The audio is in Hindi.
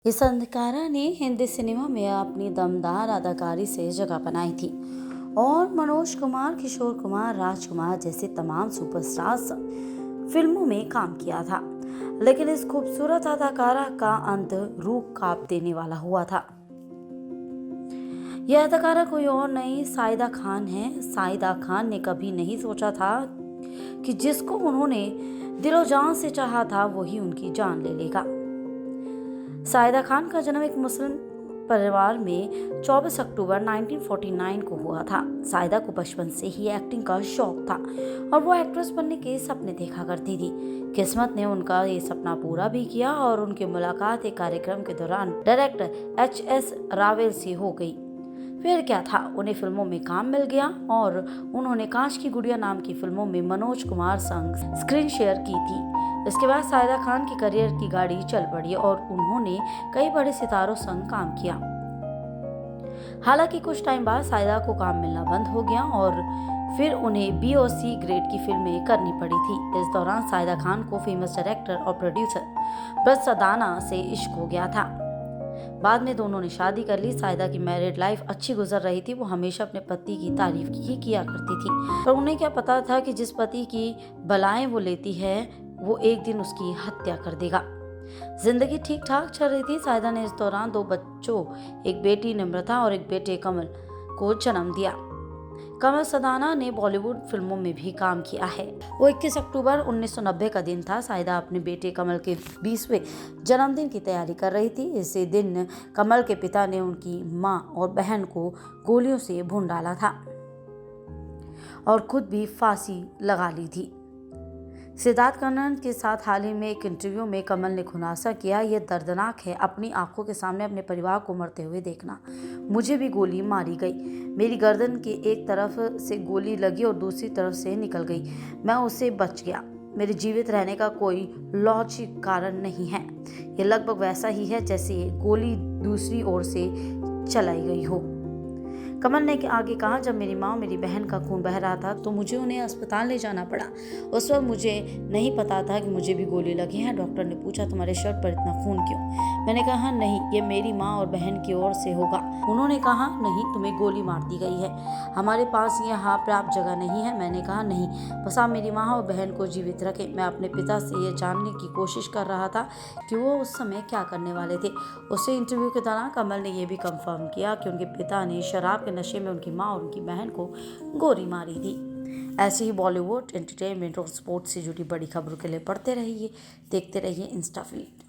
इस अदाकारा ने हिंदी सिनेमा में अपनी दमदार अदाकारी से जगह बनाई थी और मनोज कुमार, किशोर कुमार, राजकुमार जैसे तमाम सुपरस्टार्स फिल्मों में काम किया था। लेकिन इस खूबसूरत अदाकारा का अंत रूह कांप देने वाला हुआ था। यह अदाकारा कोई और नहीं, साइदा खान है। साइदा खान ने कभी नहीं सोचा था कि जिसको उन्होंने दिलो जान से चाहा था वही उनकी जान ले लेगा। साइदा खान का जन्म एक मुस्लिम परिवार में 24 अक्टूबर 1949 को हुआ था। साइदा को बचपन से ही एक्टिंग का शौक था और वो एक्ट्रेस बनने के सपने देखा करती थी। किस्मत ने उनका ये सपना पूरा भी किया और उनकी मुलाकात एक कार्यक्रम के दौरान डायरेक्टर एच.एस. रावेल से हो गई। फिर क्या था, उन्हें फिल्मों में काम मिल गया और उन्होंने कांच की गुड़िया नाम की फिल्मों में मनोज कुमार संग स्क्रीन शेयर की थी। इसके बाद साइदा खान की करियर की गाड़ी चल पड़ी और उन्होंने कई बड़े सितारों संग काम किया। हालांकि कुछ टाइम बाद साइदा को काम मिलना बंद हो गया और फिर उन्हें बी और सी ग्रेड की फिल्में करनी पड़ी थी। इस दौरान साइदा खान को फेमस डायरेक्टर और प्रोड्यूसर ब्रज सदाना से इश्क हो गया था। बाद में दोनों ने शादी कर ली। साइदा की मैरिड लाइफ अच्छी गुजर रही थी। वो हमेशा अपने पति की तारीफ ही किया करती थी, पर उन्हें क्या पता था कि जिस पति की बलाएं वो लेती है वो एक दिन उसकी हत्या कर देगा। जिंदगी ठीक ठाक चल रही थी। साइदा ने इस दौरान 2 बच्चों, एक बेटी निम्रता और एक बेटे कमल को जन्म दिया। कमल सदाना ने बॉलीवुड फिल्मों में भी काम किया है। वो 21 अक्टूबर 1990 का दिन था। साइदा अपने बेटे कमल के 20वें जन्मदिन की तैयारी कर रही थी। इसी दिन कमल के पिता ने उनकी मां और बहन को गोलियों से भून डाला था और खुद भी फांसी लगा ली थी। सिद्धार्थ कन्नड़ के साथ हाल ही में एक इंटरव्यू में कमल ने खुलासा किया, यह दर्दनाक है अपनी आंखों के सामने अपने परिवार को मरते हुए देखना। मुझे भी गोली मारी गई। मेरी गर्दन के एक तरफ से गोली लगी और दूसरी तरफ से निकल गई। मैं उससे बच गया। मेरे जीवित रहने का कोई लॉजिक कारण नहीं है। यह लगभग वैसा ही है जैसे गोली दूसरी ओर से चलाई गई हो। कमल ने आगे कहा, जब मेरी माँ और मेरी बहन का खून बह रहा था तो मुझे उन्हें अस्पताल ले जाना पड़ा। उस वक्त मुझे नहीं पता था कि मुझे भी गोली लगी है। डॉक्टर ने पूछा, तुम्हारे शर्ट पर इतना खून क्यों? मैंने कहा, नहीं, ये मेरी माँ और बहन की ओर से होगा। उन्होंने कहा, नहीं, तुम्हें गोली मार दी गई है, हमारे पास यहाँ पर्याप्त जगह नहीं है। मैंने कहा, नहीं, बस आप मेरी माँ और बहन को जीवित रखें। मैं अपने पिता से ये जानने की कोशिश कर रहा था कि वो उस समय क्या करने वाले थे। उससे इंटरव्यू के दौरान कमल ने यह भी कंफर्म किया कि उनके पिता ने शराब के नशे में उनकी मां और उनकी बहन को गोली मारी थी। ऐसे ही बॉलीवुड, एंटरटेनमेंट और स्पोर्ट्स से जुड़ी बड़ी खबरों के लिए पढ़ते रहिए, देखते रहिए इंस्टा फीड।